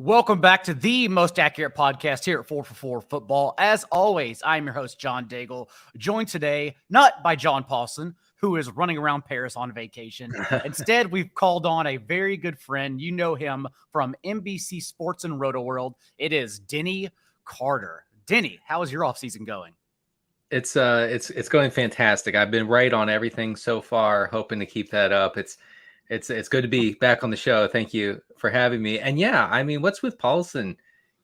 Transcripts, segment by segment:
Welcome back to the most accurate podcast here at 4for4 Football. As always, I'm your host, John Daigle, joined today not by John Paulson, who is running around Paris on vacation. Instead, we've called on a very good friend. You know him from NBC Sports and Roto World. It is Denny Carter. Denny, how is your offseason going? It's going fantastic. I've been right on everything so far, hoping to keep that up. It's good to be back on the show. Thank you for having me. And yeah, I mean, what's with Paulson,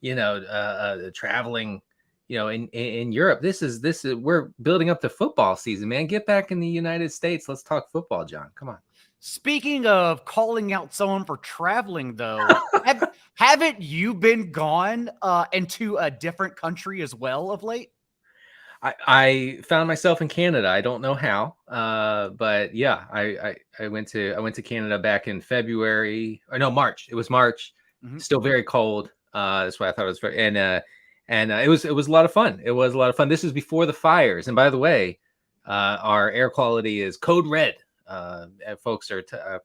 traveling, in Europe? This is we're building up the football season, man. Get back in the United States. Let's talk football, John. Come on. Speaking of calling out someone for traveling, though, haven't you been gone into a different country as well of late? I found myself in Canada. I don't know how, but yeah, I went to Canada back in February, or no, March. It was March. Mm-hmm. Still very cold. That's why I thought it was very, and it was a lot of fun. It was a lot of fun. This is before the fires, and by the way, our air quality is code red. Folks are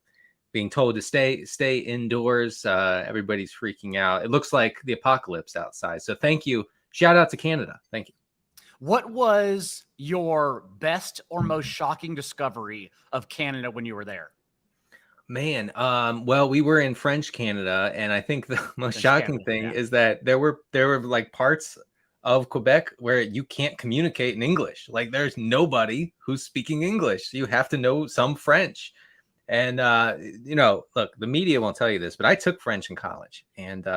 being told to stay indoors. Everybody's freaking out. It looks like the apocalypse outside. So thank you. Shout out to Canada. Thank you. What was your best or most shocking discovery of Canada when you were there? Man, well, we were in French Canada, and I think the most shocking thing is that there were like parts of Quebec where you can't communicate in English. Like there's nobody who's speaking English. You have to know some French. And look, the media won't tell you this, but I took French in college, and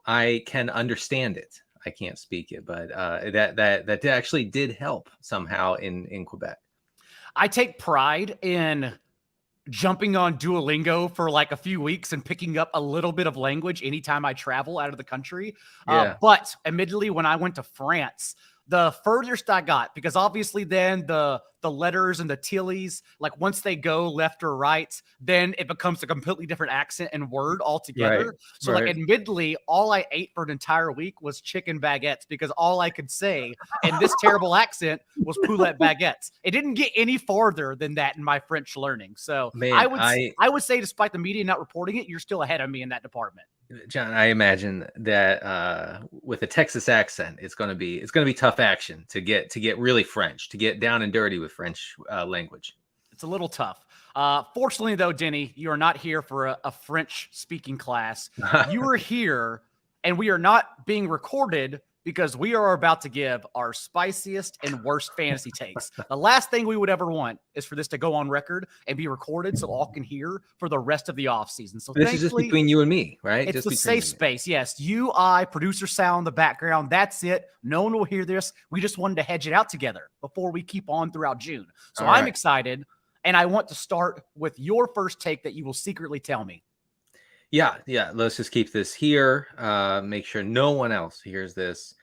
I can understand it. I can't speak it, but that actually did help somehow in Quebec. I take pride in jumping on Duolingo for like a few weeks and picking up a little bit of language anytime I travel out of the country. Yeah. But admittedly, when I went to France, the furthest I got, because obviously then the letters and the tillies, like once they go left or right, then it becomes a completely different accent and word altogether. Right, so right. Like admittedly, all I ate for an entire week was chicken baguettes, because all I could say in this terrible accent was poulet baguettes. It didn't get any farther than that in my French learning. So Man, I would say, despite the media not reporting it, you're still ahead of me in that department. John, I imagine that with a Texas accent, it's going to be tough action to get really French, to get down and dirty with French language. It's a little tough. Fortunately, though, Denny, you are not here for a French speaking class. You are here, and we are not being recorded because we are about to give our spiciest and worst fantasy takes. The last thing we would ever want is for this to go on record and be recorded so all can hear for the rest of the offseason. So this is just between you and me, right? It's just the safe space. Yes. You, I, producer sound, the background. That's it. No one will hear this. We just wanted to hedge it out together before we keep on throughout June. So I'm excited, and I want to start with your first take that you will secretly tell me. Yeah. Let's just keep this here. Make sure no one else hears this.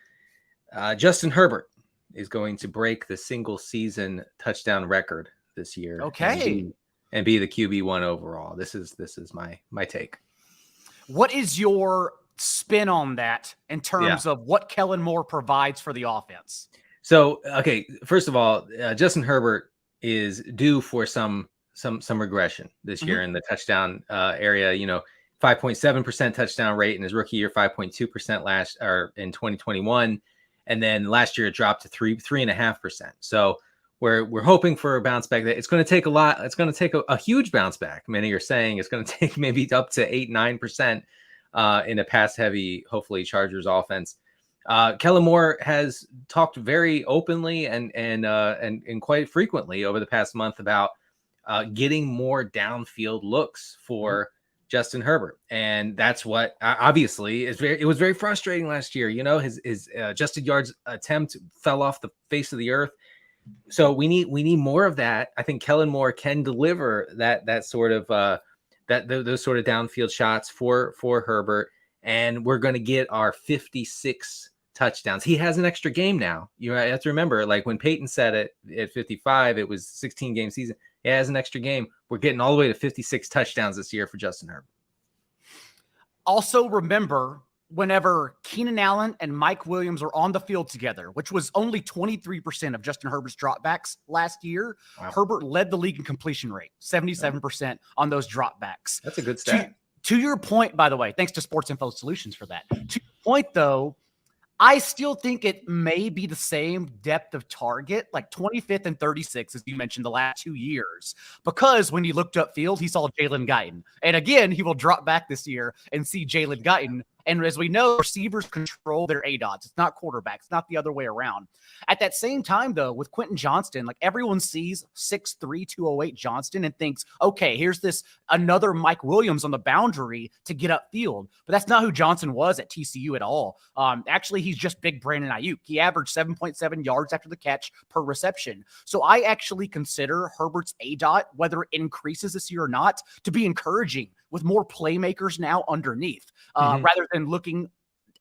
Justin Herbert is going to break the single season touchdown record this year. Okay. And be the QB1 overall. This is my take. What is your spin on that in terms of what Kellen Moore provides for the offense? So, okay, first of all, Justin Herbert is due for some regression this year in the touchdown area. 5.7% touchdown rate in his rookie year, 5.2% in 2021, and then last year it dropped to 3.5%. So we're hoping for a bounce back. It's going to take a lot. It's going to take a huge bounce back. Many are saying it's going to take maybe up to 8-9% in a pass heavy, hopefully Chargers offense. Kellen Moore has talked very openly and quite frequently over the past month about getting more downfield looks for Justin Herbert, and that's what obviously it was very frustrating last year. His adjusted yards attempt fell off the face of the earth. So we need more of that. I think Kellen Moore can deliver that sort of those sort of downfield shots for Herbert, and we're going to get our 56 touchdowns. He has an extra game now. You have to remember, like when Peyton said it at 55, it was 16 game season. He has an extra game. We're getting all the way to 56 touchdowns this year for Justin Herbert. Also remember, whenever Keenan Allen and Mike Williams are on the field together, which was only 23% of Justin Herbert's dropbacks last year, Herbert led the league in completion rate, 77% on those dropbacks. That's a good stat. To your point, by the way, thanks to Sports Info Solutions for that. To your point, though, I still think it may be the same depth of target, like 25th and 36th, as you mentioned, the last 2 years. Because when he looked upfield, he saw Jalen Guyton. And again, he will drop back this year and see Jalen Guyton. And as we know, receivers control their ADOTs. It's not quarterbacks. It's not the other way around. At that same time, though, with Quentin Johnston, like everyone sees 6'3", 208 Johnston and thinks, okay, here's this another Mike Williams on the boundary to get upfield. But that's not who Johnson was at TCU at all. Actually, he's just big Brandon Ayuk. He averaged 7.7 yards after the catch per reception. So I actually consider Herbert's ADOT, whether it increases this year or not, to be encouraging with more playmakers now underneath, rather than looking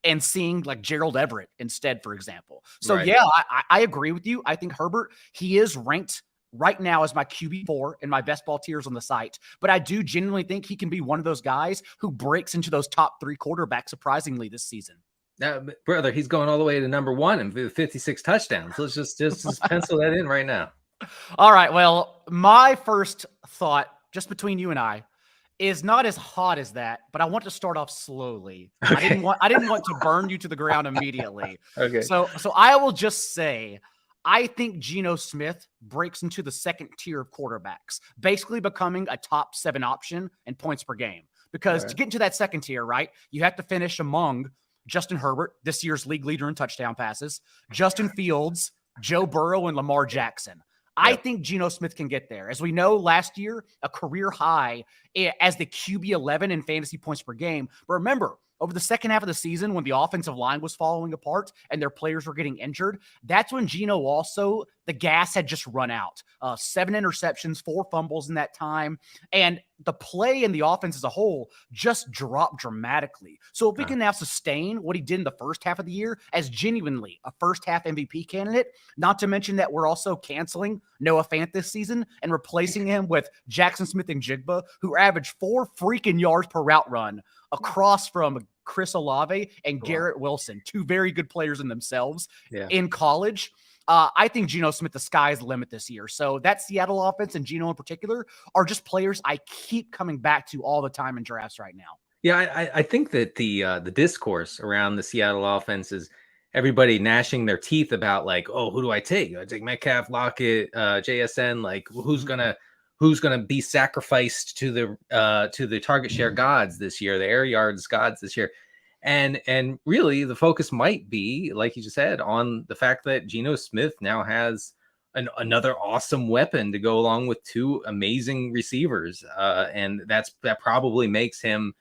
and seeing like Gerald Everett instead, for example. So Right. yeah, I agree with you. I think Herbert, he is ranked right now as my QB4 in my best ball tiers on the site. But I do genuinely think he can be one of those guys who breaks into those top 3 quarterbacks surprisingly this season. Brother, he's going all the way to number 1 and 56 touchdowns. Let's just pencil that in right now. All right. Well, my first thought, just between you and I, is not as hot as that, but I want to start off slowly. Okay. I didn't want to burn you to the ground immediately. Okay. So I will just say, I think Geno Smith breaks into the second tier of quarterbacks, basically becoming a top 7 option in points per game. Because to get into that second tier, right, you have to finish among Justin Herbert, this year's league leader in touchdown passes, Justin Fields, Joe Burrow, and Lamar Jackson. I think Geno Smith can get there. As we know, last year, a career high as the QB 11 in fantasy points per game. But remember, over the second half of the season, when the offensive line was falling apart and their players were getting injured, that's when Geno also, the gas had just run out. 7 interceptions, 4 fumbles in that time. And the play in the offense as a whole just dropped dramatically. So if we can now sustain what he did in the first half of the year as genuinely a first half MVP candidate, not to mention that we're also canceling Noah Fant this season and replacing him with Jackson Smith and Jigba, who averaged 4 freaking yards per route run across from Chris Olave and Garrett Wilson, 2 very good players in themselves in college. I think Geno Smith, the sky's the limit this year. So that Seattle offense and Geno in particular are just players I keep coming back to all the time in drafts right now. Yeah, I think that the discourse around the Seattle offense is everybody gnashing their teeth about like, oh, who do I take? I take Metcalf, Lockett, JSN. Like, who's gonna be sacrificed to the target share gods this year, the air yards gods this year? And really, the focus might be, like you just said, on the fact that Geno Smith now has another awesome weapon to go along with 2 amazing receivers, and that probably makes him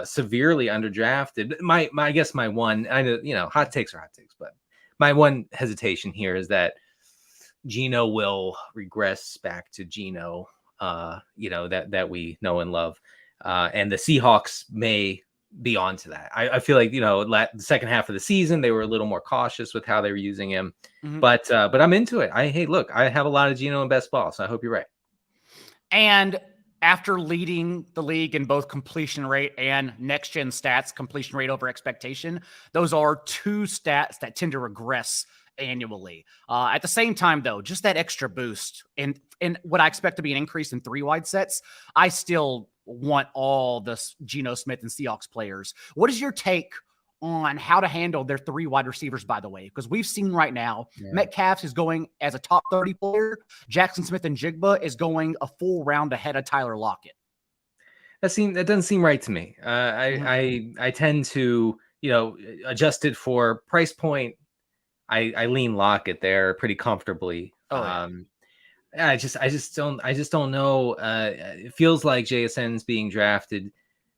severely underdrafted. I guess my one, I know, hot takes are hot takes, but my one hesitation here is that Geno will regress back to Geno, that we know and love, and the Seahawks may be on to that. I feel like, the second half of the season they were a little more cautious with how they were using him, but I'm into it. I have a lot of Geno in best ball, so I hope you're right. And after leading the league in both completion rate and next gen stats, completion rate over expectation, those are 2 stats that tend to regress annually. At the same time, though, just that extra boost in what I expect to be an increase in 3 wide sets, I still want all the Geno Smith and Seahawks players. What is your take on how to handle their 3 wide receivers, by the way? Because we've seen right now, Metcalf is going as a top 30 player. Jackson Smith and Jigba is going a full round ahead of Tyler Lockett. That doesn't seem right to me. I tend to, adjusted for price point, I lean Lockett there pretty comfortably. I just don't know. It feels like JSN's being drafted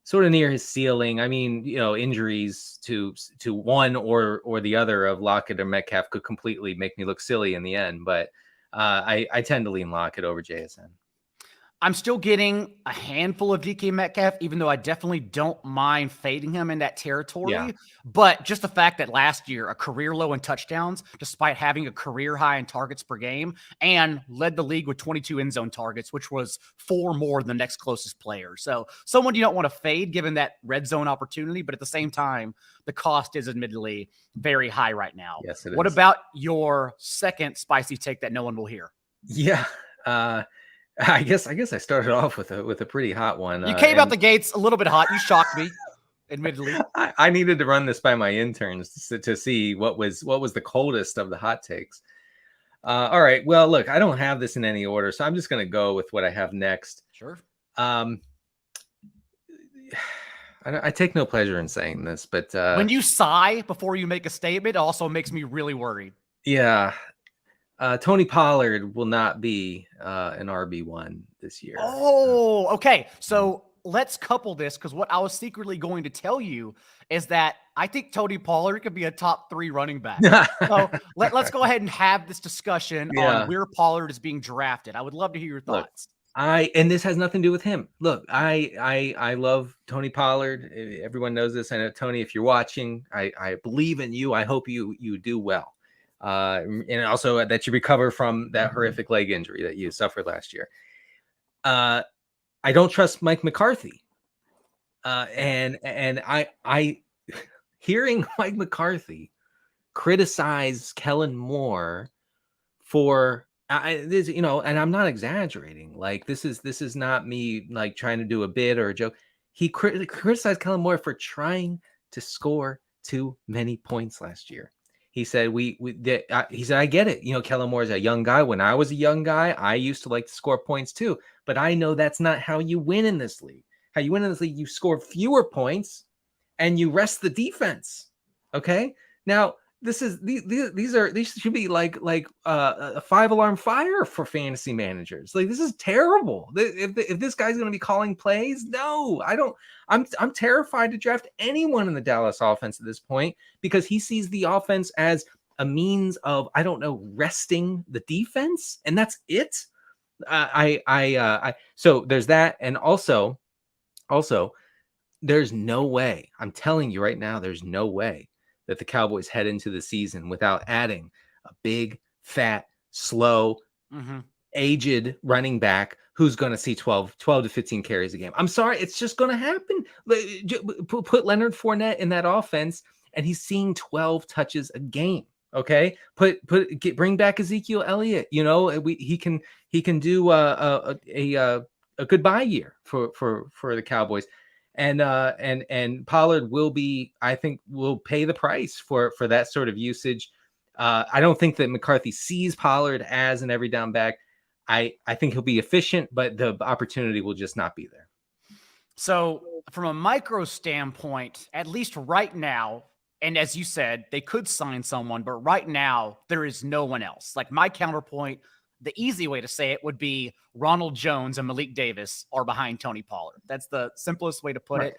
sort of near his ceiling. I mean, injuries to one or the other of Lockett or Metcalf could completely make me look silly in the end. But I tend to lean Lockett over JSN. I'm still getting a handful of DK Metcalf, even though I definitely don't mind fading him in that territory. Yeah. But just the fact that last year, a career low in touchdowns, despite having a career high in targets per game, and led the league with 22 end zone targets, which was 4 more than the next closest player. So someone you don't want to fade given that red zone opportunity, but at the same time, the cost is admittedly very high right now. Yes, it is. What about your second spicy take that no one will hear? Yeah. I guess I started off with a pretty hot one. You came out the gates a little bit hot. You shocked me, admittedly. I needed to run this by my interns to see what was the coldest of the hot takes. All right. Well, look, I don't have this in any order, so I'm just going to go with what I have next. Sure. I take no pleasure in saying this, but when you sigh before you make a statement, it also makes me really worried. Yeah. Tony Pollard will not be an RB1 this year. Oh, okay. So let's couple this, because what I was secretly going to tell you is that I think Tony Pollard could be a top 3 running back. So let's go ahead and have this discussion on where Pollard is being drafted. I would love to hear your thoughts. Look, and this has nothing to do with him. Look, I love Tony Pollard. Everyone knows this. I know, Tony, if you're watching, I believe in you. I hope you do well. And also that you recover from that horrific leg injury that you suffered last year. I don't trust Mike McCarthy. And I hearing Mike McCarthy criticize Kellen Moore for this, and I'm not exaggerating. Like, this is not me like trying to do a bit or a joke. He criticized Kellen Moore for trying to score too many points last year. He said, he said, I get it. Kellen Moore is a young guy. When I was a young guy, I used to like to score points too. But I know that's not how you win in this league. How you win in this league, you score fewer points and you rest the defense. Okay. Now, these should be like a 5-alarm fire for fantasy managers. Like, this is terrible. If this guy's going to be calling plays, no, I don't. I'm terrified to draft anyone in the Dallas offense at this point, because he sees the offense as a means of, I don't know, resting the defense, and that's it. So there's that, and also, there's no way. I'm telling you right now, there's no way that the Cowboys head into the season without adding a big, fat, slow, aged running back who's going to see 12 to 15 carries a game. I'm sorry, it's just going to happen. Put Leonard Fournette in that offense, and he's seeing 12 touches a game. Okay, bring back Ezekiel Elliott. He can do a goodbye year for the Cowboys. And Pollard will pay the price for that sort of usage. I don't think that McCarthy sees Pollard as an every down back. I think he'll be efficient, but the opportunity will just not be there. So from a micro standpoint, at least right now, and as you said, they could sign someone, but right now there is no one else. Like, my counterpoint, the easy way to say it would be Ronald Jones and Malik Davis are behind Tony Pollard. That's the simplest way to put it.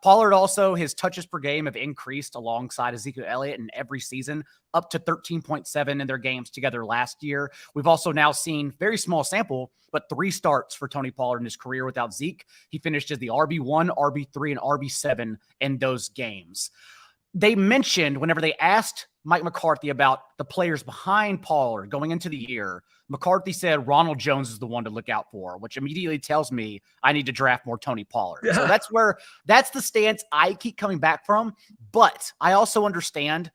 Pollard also, his touches per game have increased alongside Ezekiel Elliott in every season, up to 13.7 in their games together last year. We've also now seen, very small sample, but 3 starts for Tony Pollard in his career without Zeke. He finished as the RB1, RB3, and RB7 in those games. They mentioned, whenever they asked Mike McCarthy about the players behind Pollard going into the year, McCarthy said Ronald Jones is the one to look out for, which immediately tells me I need to draft more Tony Pollard. So that's the stance I keep coming back from. But I also understand,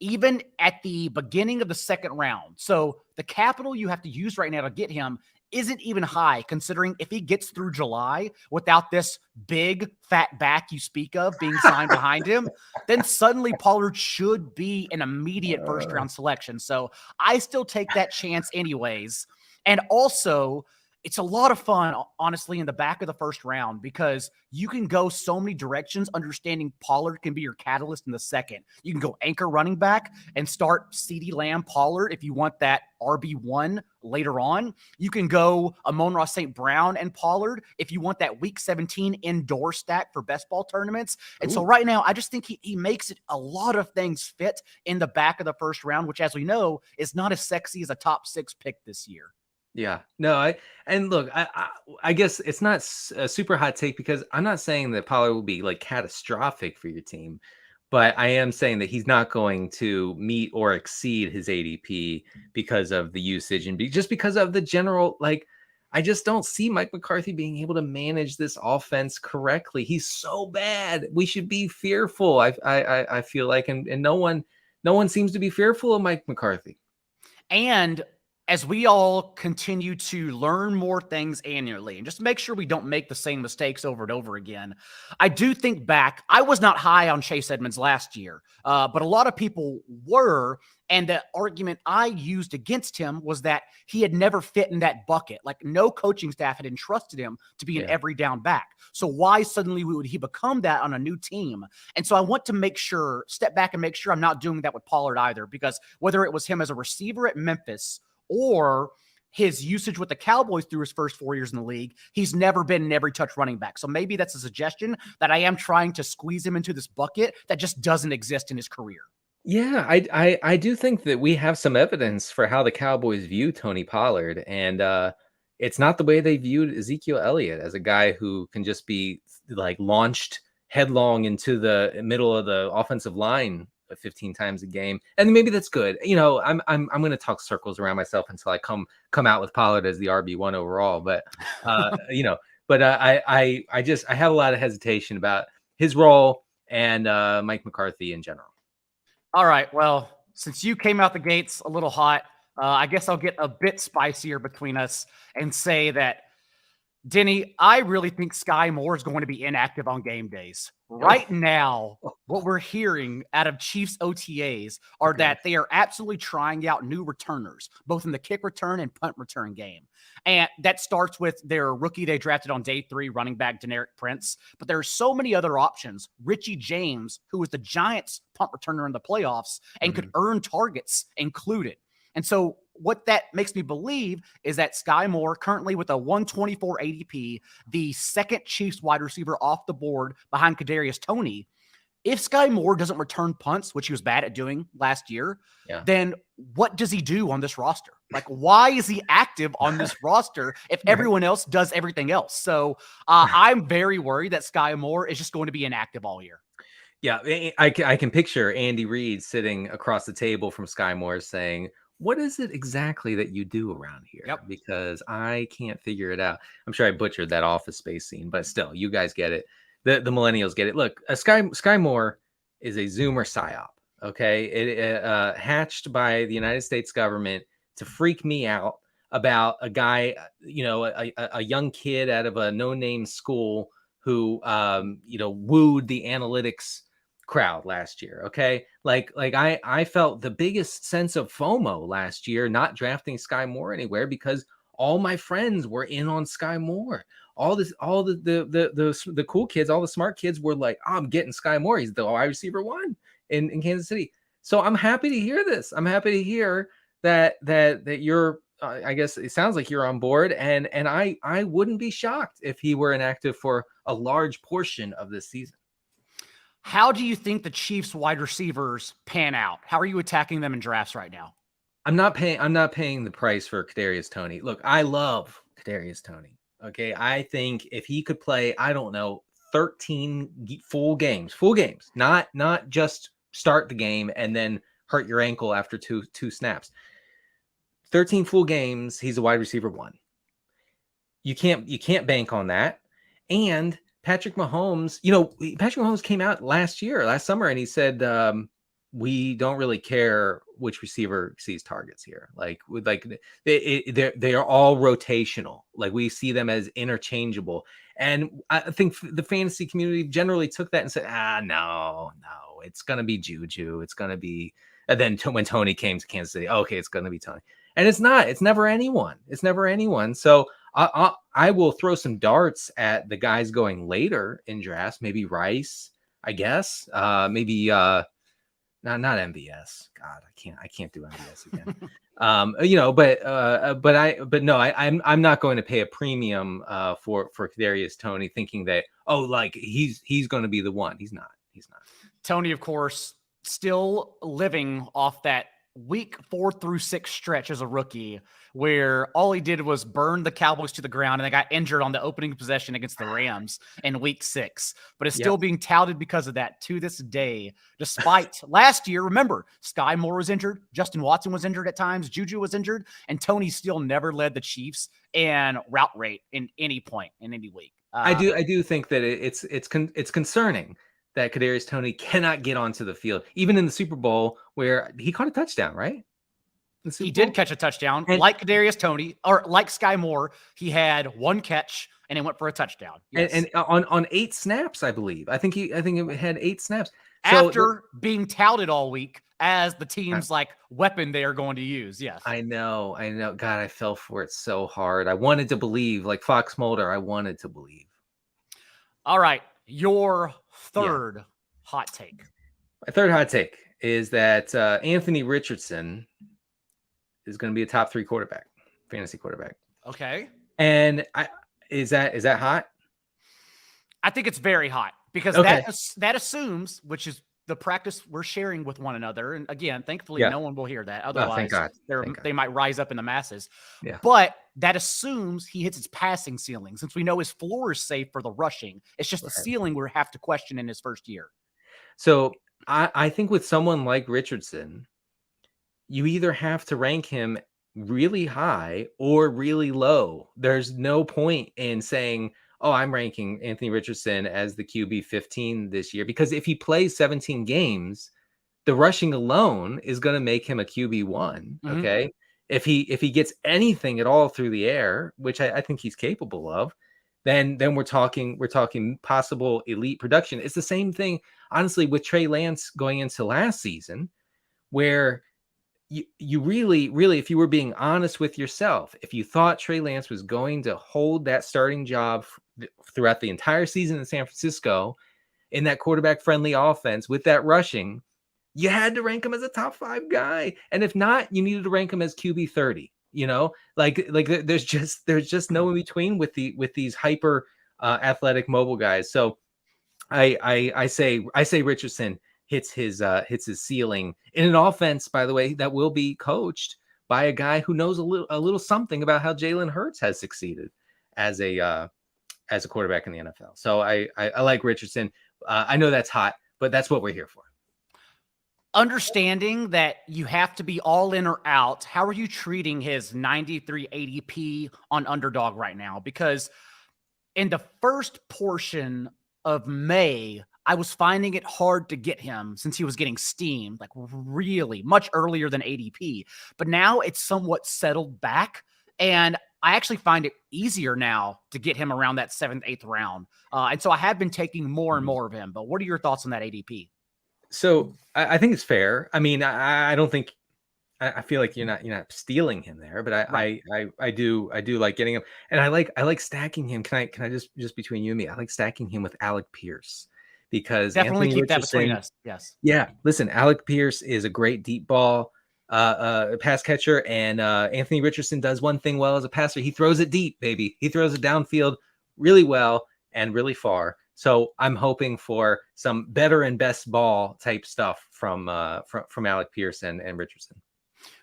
even at the beginning of the second round, so the capital you have to use right now to get him isn't even high, considering if he gets through July without this big fat back you speak of being signed behind him, then suddenly Pollard should be an immediate first round selection. So I still take that chance anyways. And also, it's a lot of fun, honestly, in the back of the first round, because you can go so many directions. Understanding Pollard can be your catalyst in the second. You can go anchor running back and start CeeDee Lamb Pollard if you want that RB1 later on. You can go Amon-Ra St. Brown and Pollard if you want that week 17 indoor stack for best ball tournaments. And so right now, I just think he makes it a lot of things fit in the back of the first round, which, as we know, is not as sexy as a top 6 pick this year. Yeah, no, I guess it's not a super hot take, because I'm not saying that Pollard will be like catastrophic for your team, but I am saying that he's not going to meet or exceed his ADP because of the usage and just because of the general, like, I just don't see Mike McCarthy being able to manage this offense correctly. He's so bad. We should be fearful. I feel like, and no one seems to be fearful of Mike McCarthy. And as we all continue to learn more things annually and just make sure we don't make the same mistakes over and over again, I do think back, I was not high on Chase Edmonds last year, but a lot of people were. And the argument I used against him was that he had never fit in that bucket. Like no coaching staff had entrusted him to be an every down back. So why suddenly would he become that on a new team? And so I want to step back and make sure I'm not doing that with Pollard either, because whether it was him as a receiver at Memphis or his usage with the Cowboys through his first 4 years in the league, he's never been an every touch running back. So maybe that's a suggestion that I am trying to squeeze him into this bucket that just doesn't exist in his career. Yeah, I do think that we have some evidence for how the Cowboys view Tony Pollard, and it's not the way they viewed Ezekiel Elliott as a guy who can just be like launched headlong into the middle of the offensive line 15 times a game. And maybe that's good. You know, I'm going to talk circles around myself until I come out with Pollard as the RB1 overall. But you know, but I have a lot of hesitation about his role and Mike McCarthy in general. All right. Well, since you came out the gates a little hot, I guess I'll get a bit spicier between us and say that, Denny, I really think Skyy Moore is going to be inactive on game days. Right now, what we're hearing out of Chiefs OTAs are that they are absolutely trying out new returners, both in the kick return and punt return game. And that starts with their rookie they drafted on day 3, running back Deneric Prince. But there are so many other options. Richie James, who was the Giants punt returner in the playoffs and could earn targets, included. And so what that makes me believe is that Skyy Moore, currently with a 124 ADP, the second Chiefs wide receiver off the board behind Kadarius Toney, if Skyy Moore doesn't return punts, which he was bad at doing last year, then what does he do on this roster? Like, why is he active on this roster if everyone else does everything else? So I'm very worried that Skyy Moore is just going to be inactive all year. Yeah, I can picture Andy Reid sitting across the table from Skyy Moore saying, what is it exactly that you do around here? Because I can't figure it out. I'm sure I butchered that Office Space scene, but still, you guys get it. The millennials get it. Look, Skyy Moore is a Zoomer psyop. Okay, it hatched by the United States government to freak me out about a guy, you know, a young kid out of a no-name school who, you know, wooed the analytics crowd last year. Okay, like I felt the biggest sense of FOMO last year not drafting Skyy Moore anywhere, because all my friends were in on Skyy Moore. All the cool kids, all the smart kids were like, oh, I'm getting Skyy Moore. He's the wide receiver 1 in Kansas City. So I'm happy to hear this. I'm happy to hear that you're I guess it sounds like you're on board, and I wouldn't be shocked if he were inactive for a large portion of this season. How do you think the Chiefs wide receivers pan out? How are you attacking them in drafts right now? I'm not paying the price for Kadarius Toney. Look, I love Kadarius Toney. Okay, I think if he could play, I don't know, 13 full games, not just start the game and then hurt your ankle after two snaps. 13 full games, he's a wide receiver 1. You can't bank on that. And Patrick Mahomes, you know, Patrick Mahomes came out last summer, and he said, we don't really care which receiver sees targets here. Like they are all rotational. Like we see them as interchangeable. And I think the fantasy community generally took that and said, no, it's going to be Juju. It's going to be, and then when Toney came to Kansas City, okay, it's going to be Toney. And it's not, it's never anyone. So I will throw some darts at the guys going later in drafts. Maybe Rice, I guess. Maybe not MVS. God, I can't do MVS again. You know, but no, I'm not going to pay a premium for Kadarius Toney, thinking that like he's going to be the one. He's not. Toney, of course, still living off that week 4 through 6 stretch as a rookie, where all he did was burn the Cowboys to the ground, and they got injured on the opening possession against the Rams in week 6, but it's still being touted because of that to this day, despite last year. Remember, Skyy Moore was injured, Justin Watson was injured at times, Juju was injured, and Toney still never led the Chiefs in route rate in any point in any week. I do think that it's concerning that Kadarius Toney cannot get onto the field, even in the Super Bowl where he caught a touchdown, right? He did catch a touchdown, And, like Kadarius Toney, or like Skyy Moore. He had one catch and it went for a touchdown. Yes. and on 8 snaps, I believe. I think it had 8 snaps. So After being touted all week as the team's like weapon they are going to use. Yes. I know. God, I fell for it so hard. I wanted to believe, like Fox Mulder. I wanted to believe. All right. Your third hot take. My third hot take is that Anthony Richardson is going to be a top 3 quarterback, fantasy quarterback. Okay. And is that hot? I think it's very hot because that assumes, which is the practice we're sharing with one another. And again, thankfully, no one will hear that. Otherwise, they might rise up in the masses. Yeah. But that assumes he hits his passing ceiling. Since we know his floor is safe for the rushing, it's just the ceiling we have to question in his first year. So I think with someone like Richardson, you either have to rank him really high or really low. There's no point in saying, oh, I'm ranking Anthony Richardson as the QB 15 this year, because if he plays 17 games, the rushing alone is going to make him a QB 1. Mm-hmm. Okay. If he gets anything at all through the air, which I think he's capable of, then we're talking possible elite production. It's the same thing, honestly, with Trey Lance going into last season, where you really, if you were being honest with yourself, if you thought Trey Lance was going to hold that starting job throughout the entire season in San Francisco in that quarterback-friendly offense with that rushing, you had to rank him as a top 5 guy. And if not, you needed to rank him as QB 30. You know, like there's just no in between with these hyper athletic mobile guys. So I say Richardson hits his ceiling in an offense, by the way, that will be coached by a guy who knows a little something about how Jalen Hurts has succeeded as a quarterback in the NFL. So I like Richardson. I know that's hot, but that's what we're here for. Understanding that you have to be all in or out, how are you treating his 93 ADP on Underdog right now? Because in the first portion of May, I was finding it hard to get him since he was getting steamed, like really much earlier than ADP. But now it's somewhat settled back, and I actually find it easier now to get him around that 7th, 8th round. And so I have been taking more and more of him. But what are your thoughts on that ADP? So I think it's fair. I mean, I don't think I feel like you're not stealing him there, but I do like getting him, and I like stacking him. Can I just between you and me, I like stacking him with Alec Pierce, because definitely Anthony keep Richardson, that between us. Yes. Yeah. Listen, Alec Pierce is a great deep ball pass catcher, and Anthony Richardson does one thing well as a passer. He throws it deep, baby. He throws it downfield really well and really far. So I'm hoping for some better and best ball type stuff from Alec Pierce and Richardson.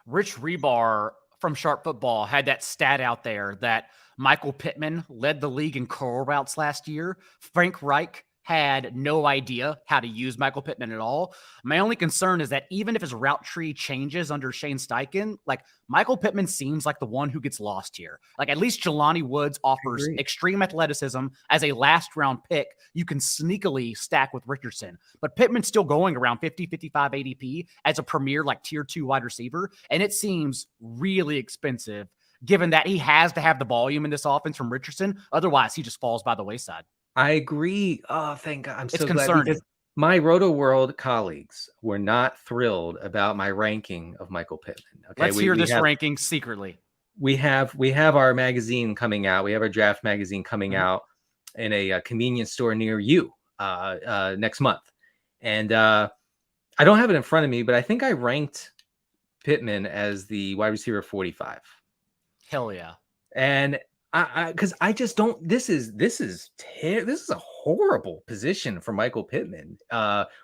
Rich Rebar from Sharp Football had that stat out there that Michael Pittman led the league in curl routes last year. Frank Reich had no idea how to use Michael Pittman at all. My only concern is that even if his route tree changes under Shane Steichen, like Michael Pittman seems like the one who gets lost here. Like at least Jelani Woods offers extreme athleticism as a last round pick. You can sneakily stack with Richardson, but Pittman's still going around 50, 55 ADP as a premier, like tier 2 wide receiver. And it seems really expensive given that he has to have the volume in this offense from Richardson. Otherwise he just falls by the wayside. I agree. Oh, thank God. I'm so glad, concerning. because my Roto World colleagues were not thrilled about my ranking of Michael Pittman. Okay, let's hear this ranking secretly. We have our magazine coming out. We have our draft magazine coming out in a convenience store near you next month. And I don't have it in front of me, but I think I ranked Pittman as the wide receiver 45. Hell yeah. And because I just don't. This is a horrible position for Michael Pittman.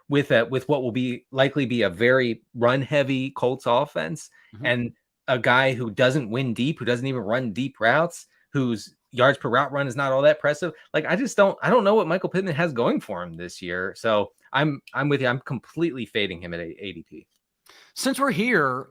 With what will likely be a very run heavy Colts offense, and a guy who doesn't win deep, who doesn't even run deep routes, whose yards per route run is not all that impressive. Like I don't know what Michael Pittman has going for him this year. So I'm with you. I'm completely fading him at ADP. Since we're here,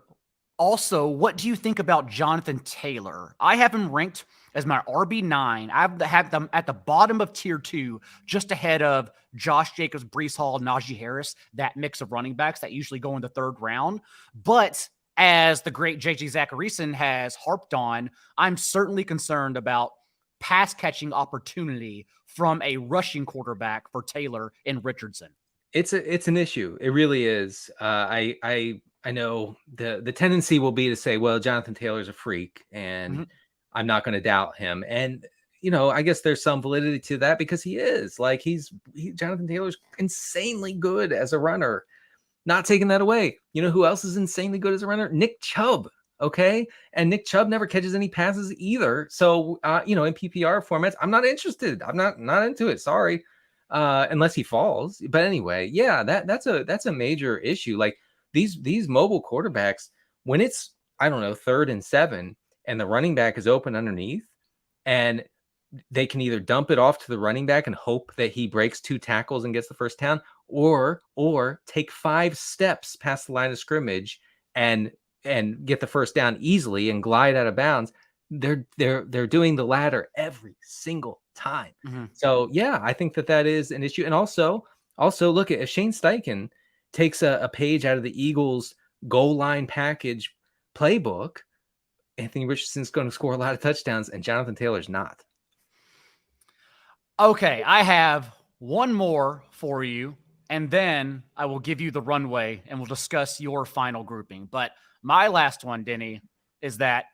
also, what do you think about Jonathan Taylor? I have him ranked as my RB9. I have them at the bottom of tier 2, just ahead of Josh Jacobs, Breece Hall, Najee Harris, that mix of running backs that usually go in the 3rd round. But as the great JJ Zacharyson has harped on, I'm certainly concerned about pass catching opportunity from a rushing quarterback for Taylor and Richardson. It's an issue. It really is. I know the tendency will be to say, well, Jonathan Taylor's a freak, and I'm not going to doubt him. And I guess there's some validity to that because he is. Like Jonathan Taylor's insanely good as a runner. Not taking that away. You know who else is insanely good as a runner? Nick Chubb. Okay. And Nick Chubb never catches any passes either. So, in PPR formats, I'm not interested. I'm not into it. Sorry. Unless he falls. But anyway, yeah, that's a major issue. Like these mobile quarterbacks, when it's, I don't know, 3rd and 7 and the running back is open underneath, and they can either dump it off to the running back and hope that he breaks 2 tackles and gets the first down, or take 5 steps past the line of scrimmage and get the first down easily and glide out of bounds. They're doing the latter every single time. So yeah, I think that is an issue. And also look at if Shane Steichen takes a page out of the Eagles goal line package playbook, Anthony Richardson's going to score a lot of touchdowns and Jonathan Taylor's not. Okay, I have one more for you, and then I will give you the runway and we'll discuss your final grouping. But my last one, Denny, is that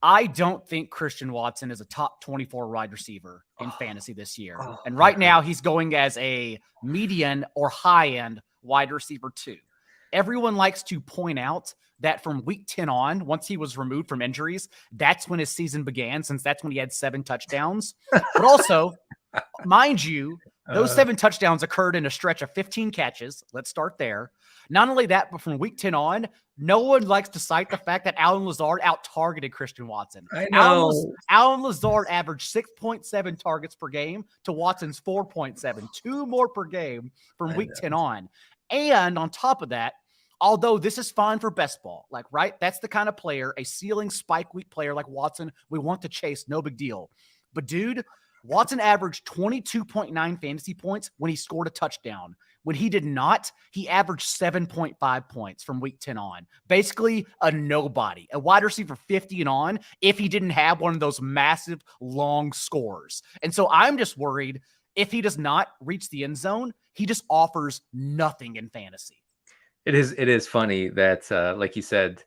I don't think Christian Watson is a top 24 wide receiver in fantasy this year. And right now he's going as a median or high-end wide receiver 2. Everyone likes to point out that from week 10 on, once he was removed from injuries, that's when his season began, since that's when he had 7 touchdowns. But also, mind you, those 7 touchdowns occurred in a stretch of 15 catches. Let's start there. Not only that, but from week 10 on, no one likes to cite the fact that Allen Lazard out-targeted Christian Watson. I know. Allen Lazard averaged 6.7 targets per game to Watson's 4.7, 2 more per game from week 10 on. And on top of that, although this is fine for best ball, right? That's the kind of player, a ceiling spike week player like Watson, we want to chase, no big deal. But dude, Watson averaged 22.9 fantasy points when he scored a touchdown. When he did not, he averaged 7.5 points from week 10 on. Basically a nobody, a wide receiver 50 and on, if he didn't have one of those massive long scores. And so I'm just worried if he does not reach the end zone, he just offers nothing in fantasy. It is funny that, like you said,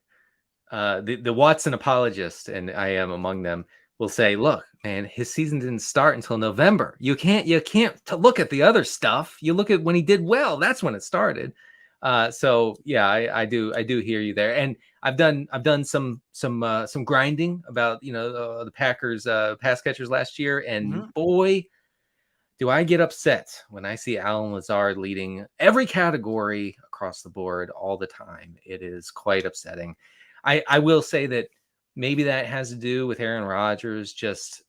the Watson apologist, and I am among them, will say, look, man, his season didn't start until November. You can't look at the other stuff. You look at when he did well. That's when it started. So yeah, I do hear you there. And I've done some grinding about, the Packers pass catchers last year. And boy, do I get upset when I see Allen Lazard leading every category across the board all the time. It is quite upsetting. I will say that maybe that has to do with Aaron Rodgers just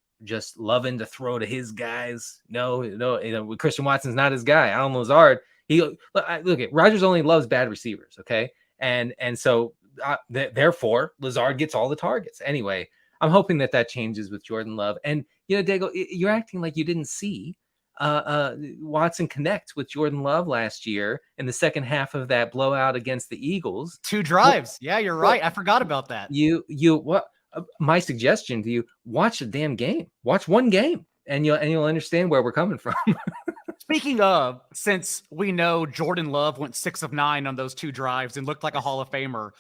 loving to throw to his guys. No, Christian Watson's not his guy. Allen Lazard, look at Rodgers only loves bad receivers. Okay. And so therefore Lazard gets all the targets. Anyway, I'm hoping that changes with Jordan Love. And, Dago, you're acting like you didn't see Watson connect with Jordan Love last year in the second half of that blowout against the Eagles. 2 drives. Yeah, you're right. I forgot about that. What my suggestion to you, watch a damn game. Watch one game and you'll understand where we're coming from. Speaking of, since we know Jordan Love went 6 of 9 on those 2 drives and looked like a Hall of Famer,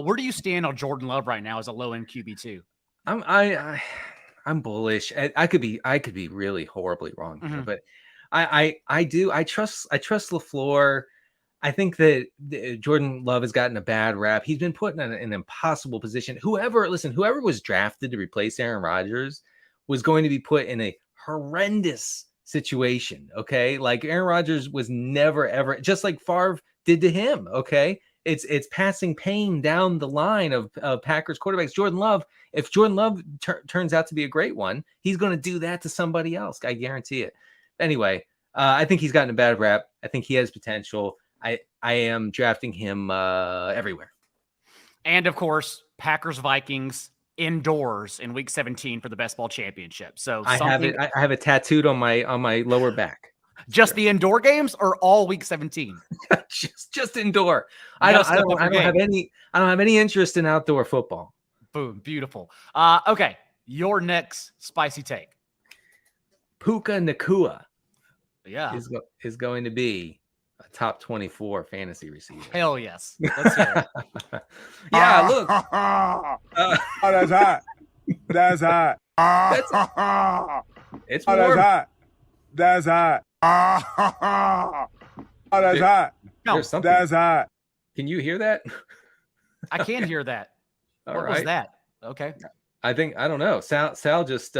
where do you stand on Jordan Love right now as a low-end QB2? I'm bullish. I could be really horribly wrong here, but I trust LaFleur. I think that Jordan Love has gotten a bad rap. He's been put in an impossible position. Whoever was drafted to replace Aaron Rodgers was going to be put in a horrendous situation. Okay. Like Aaron Rodgers was never, ever, just like Favre did to him. Okay. It's passing pain down the line of Packers quarterbacks. Jordan Love, if Jordan Love turns out to be a great one, he's going to do that to somebody else. I guarantee it. Anyway, I think he's gotten a bad rap. I think he has potential. I am drafting him everywhere. And of course, Packers Vikings indoors in week 17 for the best ball championship. So I have it tattooed on my lower back. Just the indoor games or all week 17? just indoor. I don't have any interest in outdoor football. Boom, beautiful. Okay, your next spicy take. PUKA NACUA is going to be a top 24 fantasy receiver. Hell yes. Let's hear it. Yeah, look. Oh, that's hot. That's hot. It's oh, warm. That's hot. That's hot. Oh, that's hot. There's something. That's hot. Can you hear that? I can hear that. What was that? Okay. I don't know. Sal just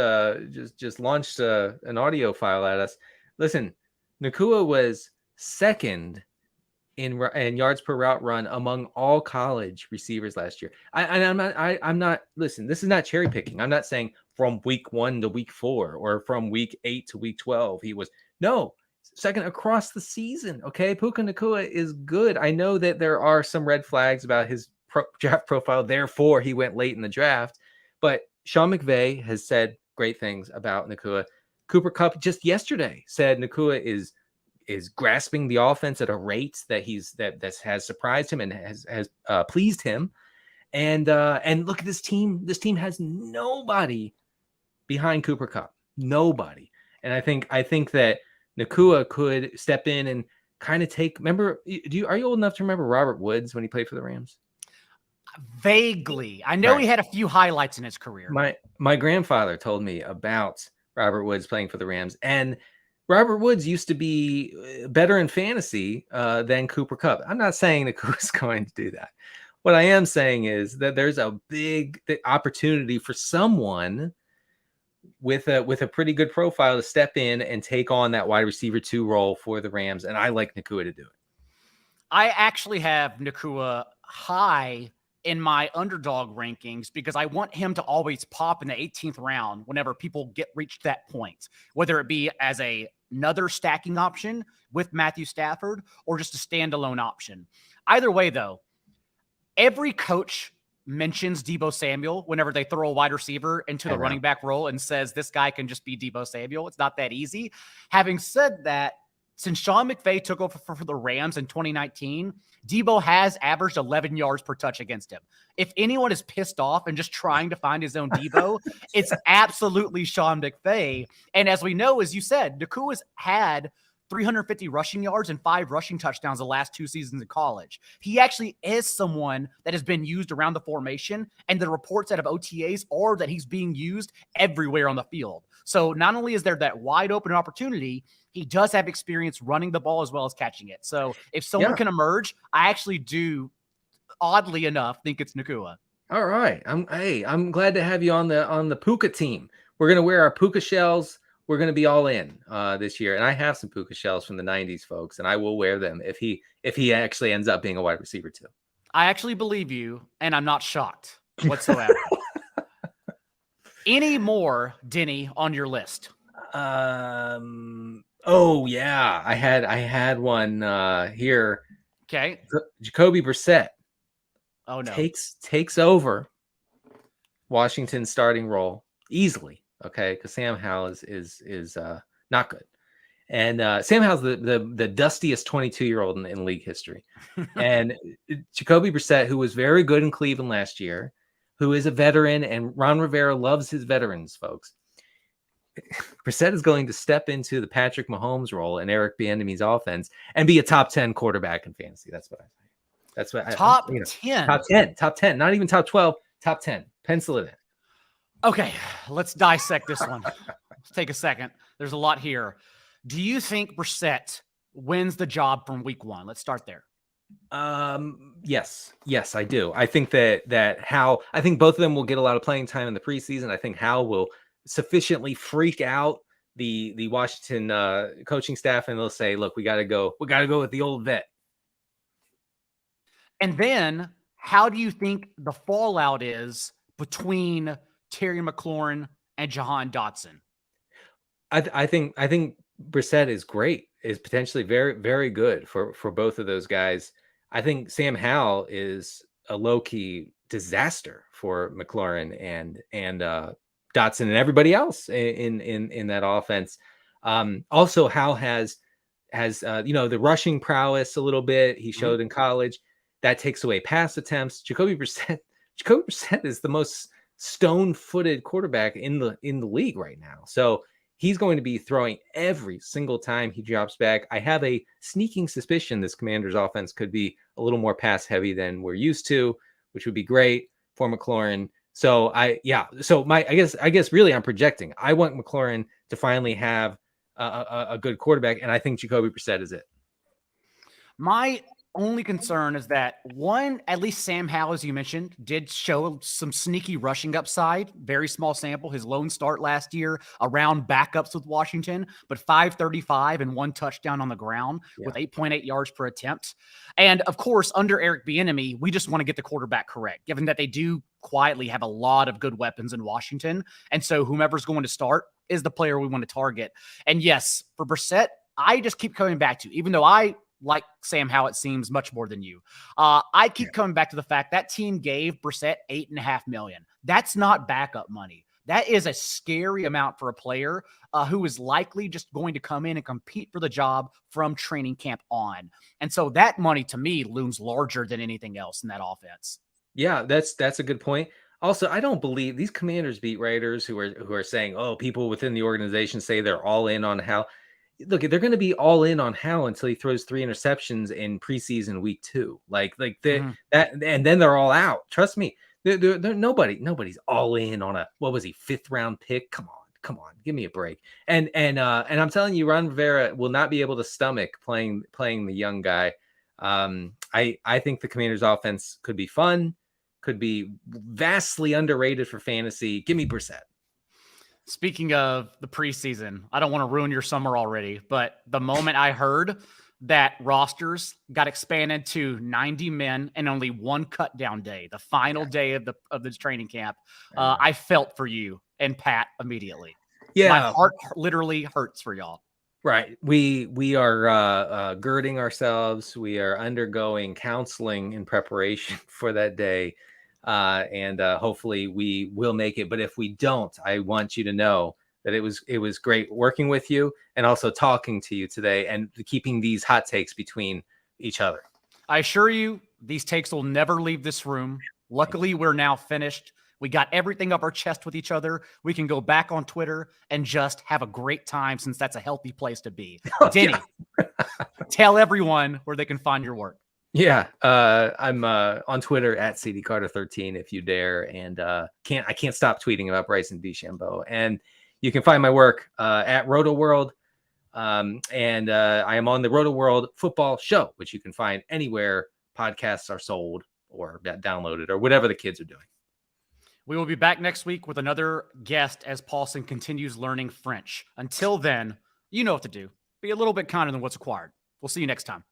launched an audio file at us. Listen, NACUA was second in yards per route run among all college receivers last year. I'm not. Listen, this is not cherry picking. I'm not saying from week 1 to week 4 or from week 8 to week 12. He was second across the season. Okay, PUKA NACUA is good. I know that there are some red flags about his draft profile. Therefore, he went late in the draft. But Sean McVay has said great things about NACUA. Cooper Kupp just yesterday said NACUA is grasping the offense at a rate that has surprised him and has pleased him. And look at this team. This team has nobody behind Cooper Kupp. Nobody. And I think that NACUA could step in and kind of take. Remember, are you old enough to remember Robert Woods when he played for the Rams? Vaguely. I know he had a few highlights in his career. My grandfather told me about Robert Woods playing for the Rams, and Robert Woods used to be better in fantasy than Cooper Kupp. I'm not saying NACUA is going to do that. What I am saying is that there's a big opportunity for someone with a pretty good profile to step in and take on that wide receiver 2 role for the Rams, and I like NACUA to do it. I actually have NACUA high in my underdog rankings because I want him to always pop in the 18th round whenever people reach that point, whether it be as another stacking option with Matthew Stafford or just a standalone option. Either way, though, every coach mentions Deebo Samuel whenever they throw a wide receiver into the running back role and says this guy can just be Deebo Samuel. It's not that easy. Having said that, since Sean McVay took over for the Rams in 2019, Deebo has averaged 11 yards per touch against him. If anyone is pissed off and just trying to find his own Deebo, it's absolutely Sean McVay. And as we know, as you said, NACUA's had 350 rushing yards and 5 rushing touchdowns the last 2 seasons in college. He actually is someone that has been used around the formation, and the reports out of OTAs are that he's being used everywhere on the field. So not only is there that wide open opportunity, he does have experience running the ball as well as catching it. So if someone can emerge, I actually do, oddly enough, think it's NACUA. All right. I'm glad to have you on the PUKA team. We're going to wear our PUKA shells. We're going to be all in this year. And I have some PUKA shells from the 90s, folks, and I will wear them if he actually ends up being a wide receiver too. I actually believe you, and I'm not shocked whatsoever. Any more, Denny, on your list? Oh yeah, I had one here. Okay, Jacoby Brissett. Oh no, takes over Washington's starting role easily. Okay, because Sam Howell is not good, and Sam Howell's the dustiest 22-year-old in league history, and Jacoby Brissett, who was very good in Cleveland last year, who is a veteran, and Ron Rivera loves his veterans, folks. Brissett is going to step into the Patrick Mahomes role in Eric Bieniemy's offense and be a top 10 quarterback in fantasy. That's what I think. That's what top 10, top 10, not even top 12, top 10. Pencil it in. Okay, let's dissect this one. Let's take a second. There's a lot here. Do you think Brissett wins the job from week 1? Let's start there. Yes, I do. I think that Howell, I think both of them will get a lot of playing time in the preseason. I think Howell will sufficiently freak out the Washington coaching staff, and they'll say, look, we got to go with the old vet. And then how do you think the fallout is between Terry McLaurin and Jahan Dotson? I think Brissett is great, is potentially very, very good for both of those guys. I think Sam Howell is a low-key disaster for McLaurin and Dotson and everybody else in that offense. Also, Howell has has the rushing prowess a little bit. He showed in college. That takes away pass attempts. Jacoby Brissett is the most stone-footed quarterback in the league right now. So he's going to be throwing every single time he drops back. I have a sneaking suspicion this Commanders offense could be a little more pass heavy than we're used to, which would be great for McLaurin. So I guess really I'm projecting. I want McLaurin to finally have a good quarterback, and I think Jacoby Brissett is it. My only concern is that at least Sam Howell, as you mentioned, did show some sneaky rushing upside. Very small sample. His lone start last year around backups with Washington, but 535 and 1 touchdown on the ground with 8.8 yards per attempt. And of course, under Eric Bieniemy, we just want to get the quarterback correct, given that they do quietly have a lot of good weapons in Washington. And so whomever's going to start is the player we want to target. And yes, for Brissett, I just keep coming back to, even though I like Sam Howell, it seems much more than you. I keep coming back to the fact that team gave Brissett $8.5 million. That's not backup money. That is a scary amount for a player who is likely just going to come in and compete for the job from training camp on. And so that money to me looms larger than anything else in that offense. Yeah, that's a good point. Also, I don't believe these Commanders beat writers who are saying, oh, people within the organization say they're all in on Howell. Look, they're going to be all in on Howell until he throws 3 interceptions in preseason week 2. That, and then they're all out. Trust me. Nobody's all in on a, what was he, 5th round pick? Come on, give me a break. And I'm telling you, Ron Rivera will not be able to stomach playing the young guy. I think the Commanders offense could be fun, could be vastly underrated for fantasy. Give me Brissett. Speaking of the preseason, I don't want to ruin your summer already, but the moment I heard that rosters got expanded to 90 men and only 1 cut down day, the final day of the training camp, I felt for you and Pat immediately. Yeah, my heart literally hurts for y'all. Right. We are girding ourselves. We are undergoing counseling in preparation for that day. And hopefully we will make it. But if we don't, I want you to know that it was great working with you and also talking to you today and keeping these hot takes between each other. I assure you, these takes will never leave this room. Luckily, we're now finished. We got everything up our chest with each other. We can go back on Twitter and just have a great time, since that's a healthy place to be. Denny, tell everyone where they can find your work. Yeah, I'm on Twitter at CDCarter13 if you dare, and I can't stop tweeting about Bryson DeChambeau. And you can find my work at RotoWorld, and I am on the RotoWorld Football Show, which you can find anywhere podcasts are sold or downloaded or whatever the kids are doing. We will be back next week with another guest as Paulson continues learning French. Until then, you know what to do. Be a little bit kinder than what's required. We'll see you next time.